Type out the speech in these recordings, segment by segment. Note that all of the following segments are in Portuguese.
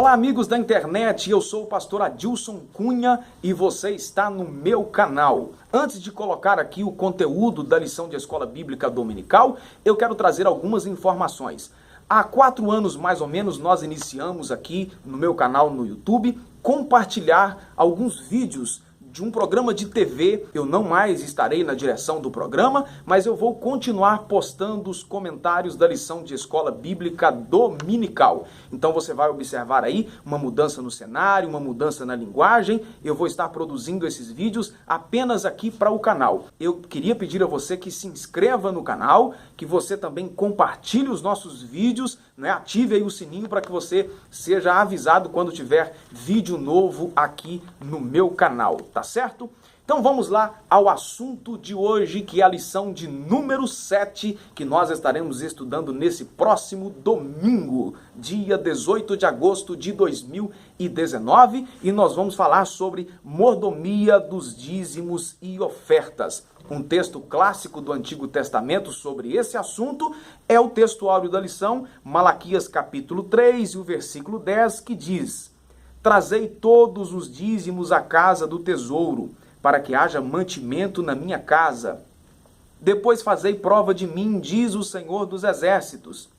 Olá, amigos da internet, eu sou o pastor Adilson Cunha e você está no meu canal. Antes de colocar aqui o conteúdo da lição de Escola Bíblica Dominical, eu quero trazer algumas informações. Há 4 anos, mais ou menos, nós iniciamos aqui no meu canal no YouTube, compartilhar alguns vídeos de um programa de TV. Eu não mais estarei na direção do programa, mas eu vou continuar postando os comentários da lição de Escola Bíblica Dominical. Então você vai observar aí uma mudança no cenário, uma mudança na linguagem. Eu vou estar produzindo esses vídeos apenas aqui para o canal. Eu queria pedir a você que se inscreva no canal, que você também compartilhe os nossos vídeos, né? Ative aí o sininho para que você seja avisado quando tiver vídeo novo aqui no meu canal, tá certo? Então vamos lá ao assunto de hoje, que é a lição de número 7, que nós estaremos estudando nesse próximo domingo, dia 18 de agosto de 2019, e nós vamos falar sobre mordomia dos dízimos e ofertas. Um texto clássico do Antigo Testamento sobre esse assunto é o texto áureo da lição, Malaquias capítulo 3 e o versículo 10, que diz: Trazei todos os dízimos à casa do tesouro, para que haja mantimento na minha casa. Depois fazei prova de mim, diz o Senhor dos Exércitos,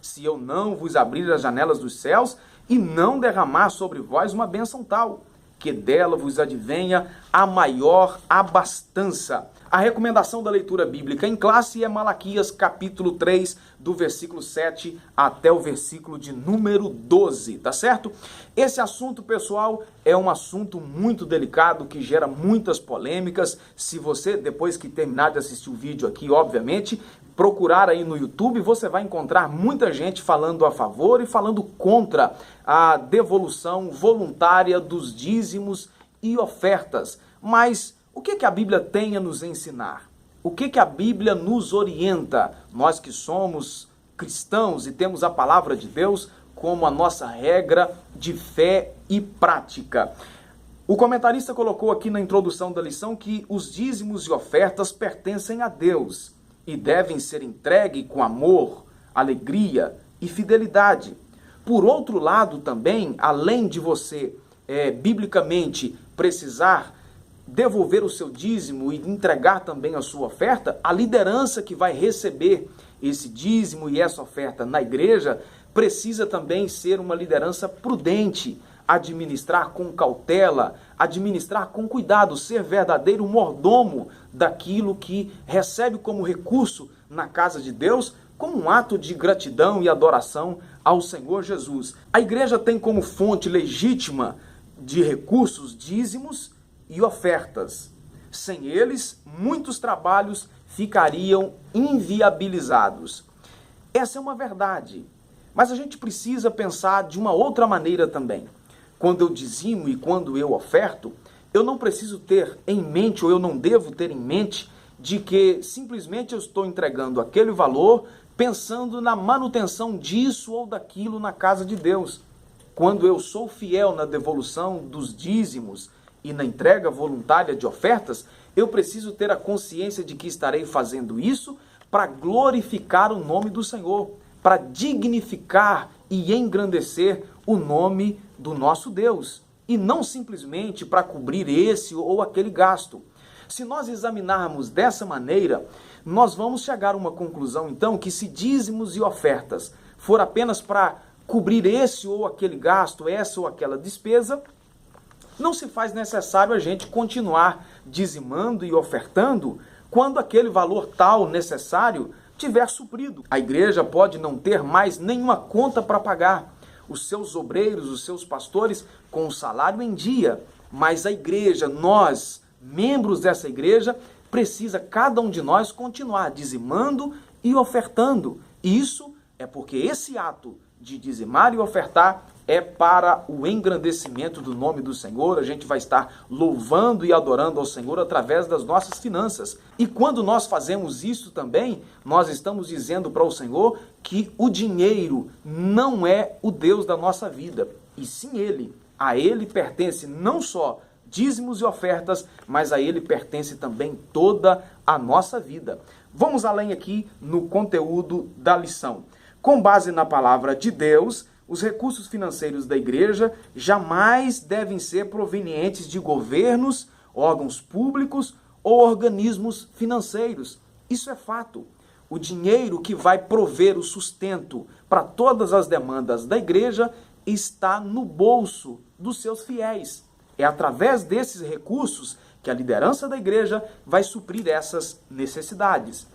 se eu não vos abrir as janelas dos céus e não derramar sobre vós uma bênção tal, que dela vos advenha a maior abastança. A recomendação da leitura bíblica em classe é Malaquias capítulo 3, do versículo 7 até o versículo de número 12, tá certo? Esse assunto, pessoal, é um assunto muito delicado, que gera muitas polêmicas. Se você, depois que terminar de assistir o vídeo aqui, obviamente, procurar aí no YouTube, você vai encontrar muita gente falando a favor e falando contra a devolução voluntária dos dízimos e ofertas. Mas o que a Bíblia tem a nos ensinar? O que a Bíblia nos orienta? Nós que somos cristãos e temos a palavra de Deus como a nossa regra de fé e prática. O comentarista colocou aqui na introdução da lição que os dízimos e ofertas pertencem a Deus e devem ser entregues com amor, alegria e fidelidade. Por outro lado também, além de você biblicamente precisar devolver o seu dízimo e entregar também a sua oferta, a liderança que vai receber esse dízimo e essa oferta na igreja precisa também ser uma liderança prudente, administrar com cautela, administrar com cuidado, ser verdadeiro mordomo daquilo que recebe como recurso na casa de Deus, como um ato de gratidão e adoração ao Senhor Jesus. A igreja tem como fonte legítima de recursos dízimos e ofertas. Sem eles, muitos trabalhos ficariam inviabilizados. Essa é uma verdade, mas a gente precisa pensar de uma outra maneira também. Quando eu dizimo e quando eu oferto, eu não preciso ter em mente, ou eu não devo ter em mente, de que simplesmente eu estou entregando aquele valor pensando na manutenção disso ou daquilo na casa de Deus. Quando eu sou fiel na devolução dos dízimos e na entrega voluntária de ofertas, eu preciso ter a consciência de que estarei fazendo isso para glorificar o nome do Senhor, para dignificar e engrandecer o nome do nosso Deus, e não simplesmente para cobrir esse ou aquele gasto. Se nós examinarmos dessa maneira, nós vamos chegar a uma conclusão, então, que se dízimos e ofertas for apenas para cobrir esse ou aquele gasto, essa ou aquela despesa, não se faz necessário a gente continuar dizimando e ofertando quando aquele valor tal necessário tiver suprido. A igreja pode não ter mais nenhuma conta para pagar, os seus obreiros, os seus pastores com o salário em dia, mas a igreja, nós, membros dessa igreja, precisa cada um de nós continuar dizimando e ofertando. Isso é porque esse ato de dizimar e ofertar é para o engrandecimento do nome do Senhor. A gente vai estar louvando e adorando ao Senhor através das nossas finanças. E quando nós fazemos isso também, nós estamos dizendo para o Senhor que o dinheiro não é o Deus da nossa vida, e sim Ele. A Ele pertence não só dízimos e ofertas, mas a Ele pertence também toda a nossa vida. Vamos além aqui no conteúdo da lição. Com base na palavra de Deus, os recursos financeiros da igreja jamais devem ser provenientes de governos, órgãos públicos ou organismos financeiros. Isso é fato. O dinheiro que vai prover o sustento para todas as demandas da igreja está no bolso dos seus fiéis. É através desses recursos que a liderança da igreja vai suprir essas necessidades.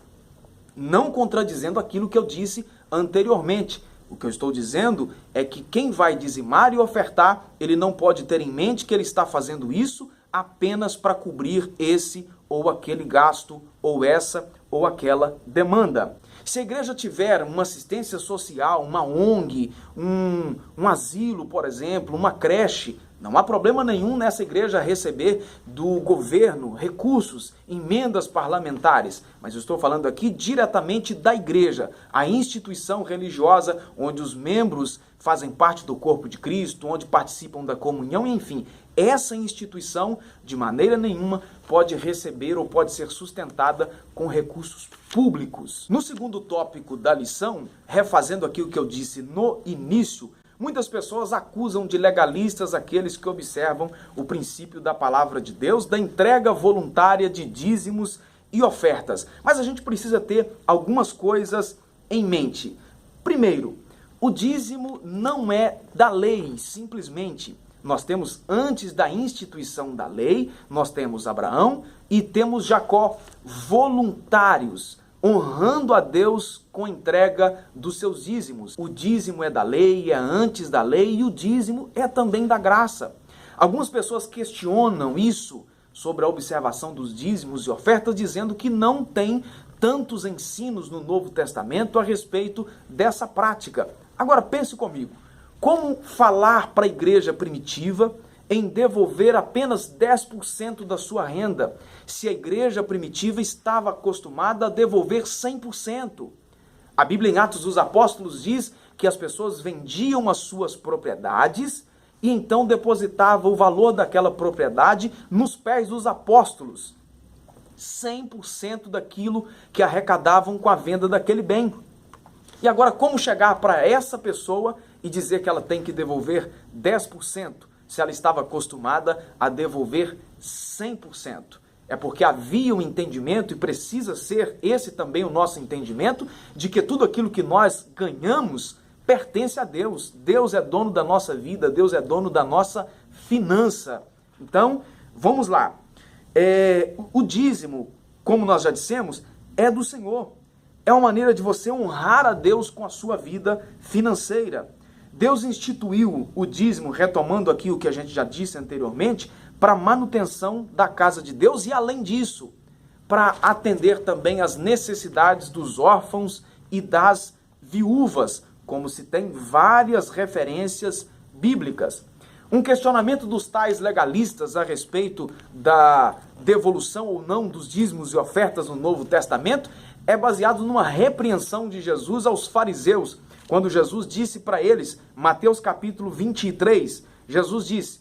Não contradizendo aquilo que eu disse anteriormente. O que eu estou dizendo é que quem vai dizimar e ofertar, ele não pode ter em mente que ele está fazendo isso apenas para cobrir esse ou aquele gasto, ou essa ou aquela demanda. Se a igreja tiver uma assistência social, uma ONG, um asilo, por exemplo, uma creche, não há problema nenhum nessa igreja receber do governo recursos, emendas parlamentares. Mas eu estou falando aqui diretamente da igreja, a instituição religiosa onde os membros fazem parte do corpo de Cristo, onde participam da comunhão, enfim. Essa instituição, de maneira nenhuma, pode receber ou pode ser sustentada com recursos públicos. No segundo tópico da lição, refazendo aqui o que eu disse no início, muitas pessoas acusam de legalistas aqueles que observam o princípio da palavra de Deus, da entrega voluntária de dízimos e ofertas. Mas a gente precisa ter algumas coisas em mente. Primeiro, o dízimo não é da lei, simplesmente. Nós temos, antes da instituição da lei, nós temos Abraão e temos Jacó, voluntários, honrando a Deus com a entrega dos seus dízimos. O dízimo é da lei, é antes da lei, e o dízimo é também da graça. Algumas pessoas questionam isso sobre a observação dos dízimos e ofertas, dizendo que não tem tantos ensinos no Novo Testamento a respeito dessa prática. Agora pense comigo, como falar para a igreja primitiva em devolver apenas 10% da sua renda, se a igreja primitiva estava acostumada a devolver 100%? A Bíblia em Atos dos Apóstolos diz que as pessoas vendiam as suas propriedades e então depositavam o valor daquela propriedade nos pés dos apóstolos. 100% daquilo que arrecadavam com a venda daquele bem. E agora, como chegar para essa pessoa e dizer que ela tem que devolver 10%, se ela estava acostumada a devolver 100%? É porque havia um entendimento, e precisa ser esse também o nosso entendimento, de que tudo aquilo que nós ganhamos pertence a Deus. Deus é dono da nossa vida, Deus é dono da nossa finança. Então, vamos lá. O dízimo, como nós já dissemos, é do Senhor. É uma maneira de você honrar a Deus com a sua vida financeira. Deus instituiu o dízimo, retomando aqui o que a gente já disse anteriormente, para manutenção da casa de Deus e, além disso, para atender também às necessidades dos órfãos e das viúvas, como se tem várias referências bíblicas. Um questionamento dos tais legalistas a respeito da devolução ou não dos dízimos e ofertas no Novo Testamento é baseado numa repreensão de Jesus aos fariseus, quando Jesus disse para eles, Mateus capítulo 23, Jesus disse: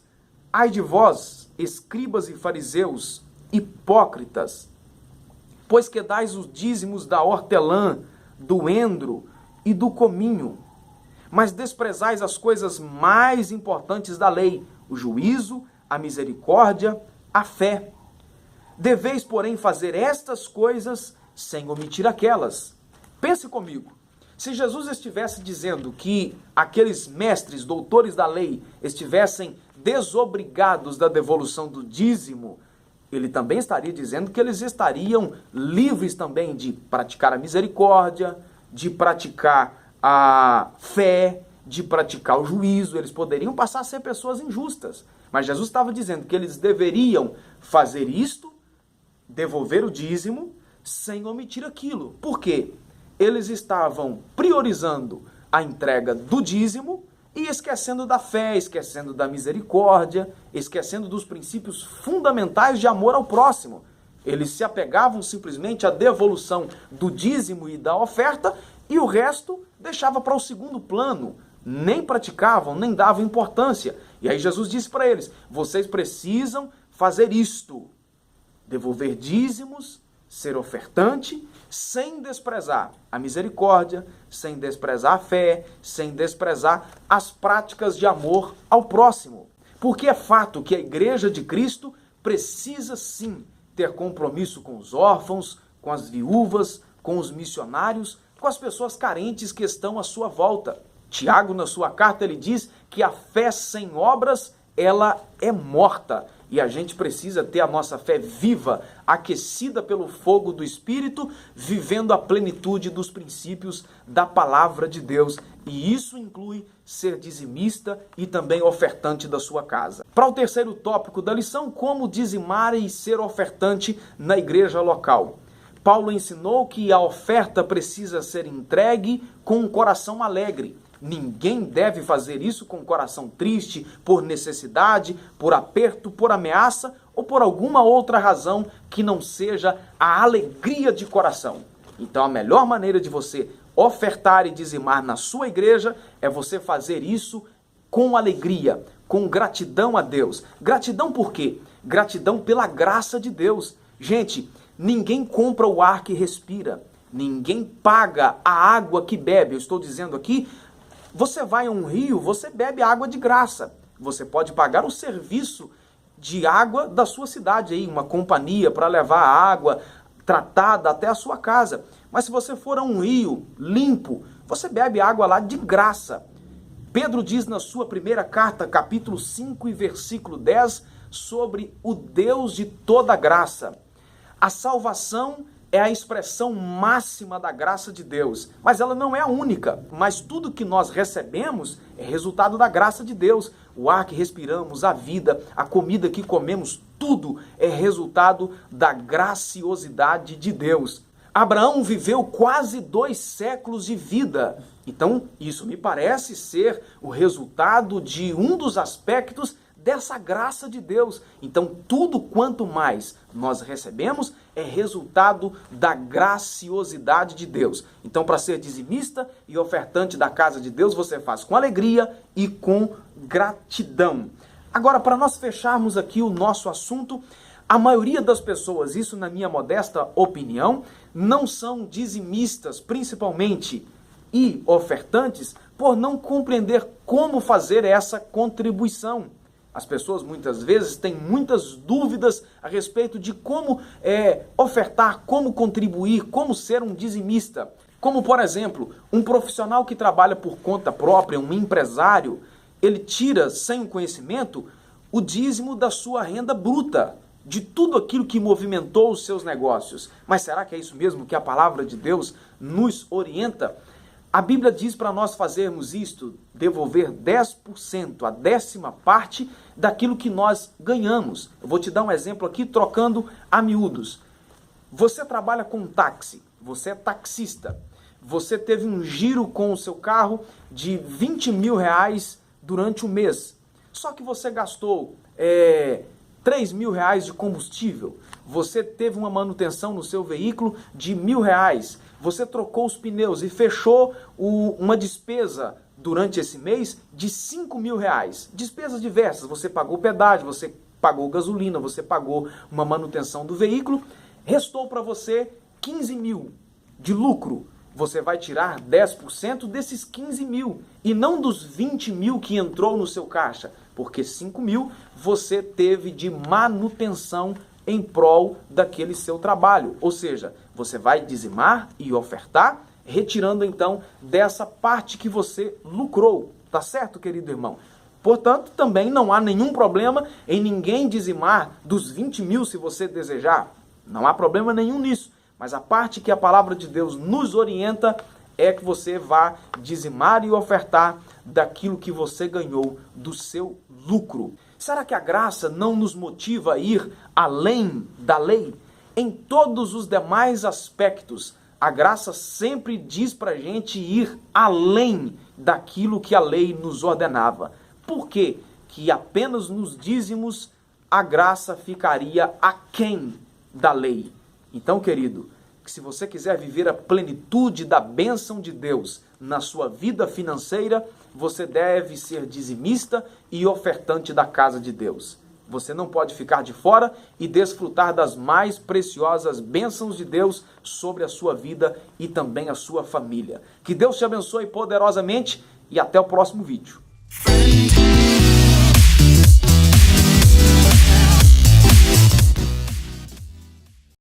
ai de vós, escribas e fariseus, hipócritas, pois que dais os dízimos da hortelã, do endro e do cominho, mas desprezais as coisas mais importantes da lei, o juízo, a misericórdia, a fé. Deveis, porém, fazer estas coisas sem omitir aquelas. Pense comigo. Se Jesus estivesse dizendo que aqueles mestres, doutores da lei, estivessem desobrigados da devolução do dízimo, ele também estaria dizendo que eles estariam livres também de praticar a misericórdia, de praticar a fé, de praticar o juízo. Eles poderiam passar a ser pessoas injustas. Mas Jesus estava dizendo que eles deveriam fazer isto, devolver o dízimo, sem omitir aquilo. Por quê? Eles estavam priorizando a entrega do dízimo e esquecendo da fé, esquecendo da misericórdia, esquecendo dos princípios fundamentais de amor ao próximo. Eles se apegavam simplesmente à devolução do dízimo e da oferta e o resto deixava para o segundo plano. Nem praticavam, nem davam importância. E aí Jesus disse para eles, vocês precisam fazer isto, devolver dízimos ser ofertante, sem desprezar a misericórdia, sem desprezar a fé, sem desprezar as práticas de amor ao próximo. Porque é fato que a Igreja de Cristo precisa sim ter compromisso com os órfãos, com as viúvas, com os missionários, com as pessoas carentes que estão à sua volta. Tiago, na sua carta, ele diz que a fé sem obras, ela é morta. E a gente precisa ter a nossa fé viva, aquecida pelo fogo do Espírito, vivendo a plenitude dos princípios da palavra de Deus. E isso inclui ser dizimista e também ofertante da sua casa. Para o terceiro tópico da lição, como dizimar e ser ofertante na igreja local. Paulo ensinou que a oferta precisa ser entregue com um coração alegre. Ninguém deve fazer isso com o coração triste, por necessidade, por aperto, por ameaça ou por alguma outra razão que não seja a alegria de coração. Então a melhor maneira de você ofertar e dizimar na sua igreja é você fazer isso com alegria, com gratidão a Deus. Gratidão por quê? Gratidão pela graça de Deus. Gente, ninguém compra o ar que respira, ninguém paga a água que bebe. Eu estou dizendo aqui, você vai a um rio, você bebe água de graça. Você pode pagar o serviço de água da sua cidade, aí, uma companhia para levar a água tratada até a sua casa. Mas se você for a um rio limpo, você bebe água lá de graça. Pedro diz na sua primeira carta, capítulo 5 e versículo 10, sobre o Deus de toda graça. A salvação é a expressão máxima da graça de Deus, mas ela não é a única. Mas tudo que nós recebemos é resultado da graça de Deus. O ar que respiramos, a vida, a comida que comemos, tudo é resultado da graciosidade de Deus. Abraão viveu quase 2 séculos de vida. Então, isso me parece ser o resultado de um dos aspectos dessa graça de Deus. Então, tudo quanto mais nós recebemos é resultado da graciosidade de Deus. Então, para ser dizimista e ofertante da casa de Deus, você faz com alegria e com gratidão. Agora, para nós fecharmos aqui o nosso assunto, a maioria das pessoas, isso na minha modesta opinião, não são dizimistas, principalmente, e ofertantes, por não compreender como fazer essa contribuição. As pessoas muitas vezes têm muitas dúvidas a respeito de como ofertar, como contribuir, como ser um dizimista. Como, por exemplo, um profissional que trabalha por conta própria, um empresário, ele tira, sem o conhecimento, o dízimo da sua renda bruta, de tudo aquilo que movimentou os seus negócios. Mas será que é isso mesmo que a palavra de Deus nos orienta? A Bíblia diz para nós fazermos isto, devolver 10%, a 10ª parte daquilo que nós ganhamos. Eu vou te dar um exemplo aqui, trocando a miúdos. Você trabalha com táxi, você é taxista. Você teve um giro com o seu carro de 20 mil reais durante o mês. Só que você gastou 3 mil reais de combustível. Você teve uma manutenção no seu veículo de 1.000 reais. Você trocou os pneus e fechou uma despesa durante esse mês de 5 mil reais. Despesas diversas. Você pagou pedágio, você pagou gasolina, você pagou uma manutenção do veículo. Restou para você 15 mil de lucro. Você vai tirar 10% desses 15 mil e não dos 20 mil que entrou no seu caixa, porque 5 mil você teve de manutenção em prol daquele seu trabalho. Ou seja, você vai dizimar e ofertar, retirando então dessa parte que você lucrou. Tá certo, querido irmão? Portanto, também não há nenhum problema em ninguém dizimar dos 20 mil se você desejar. Não há problema nenhum nisso. Mas a parte que a palavra de Deus nos orienta é que você vá dizimar e ofertar daquilo que você ganhou do seu lucro. Será que a graça não nos motiva a ir além da lei? Em todos os demais aspectos, a graça sempre diz para a gente ir além daquilo que a lei nos ordenava. Por quê? Que apenas nos dízimos a graça ficaria aquém da lei. Então, querido, que se você quiser viver a plenitude da bênção de Deus na sua vida financeira, você deve ser dizimista e ofertante da casa de Deus. Você não pode ficar de fora e desfrutar das mais preciosas bênçãos de Deus sobre a sua vida e também a sua família. Que Deus te abençoe poderosamente e até o próximo vídeo.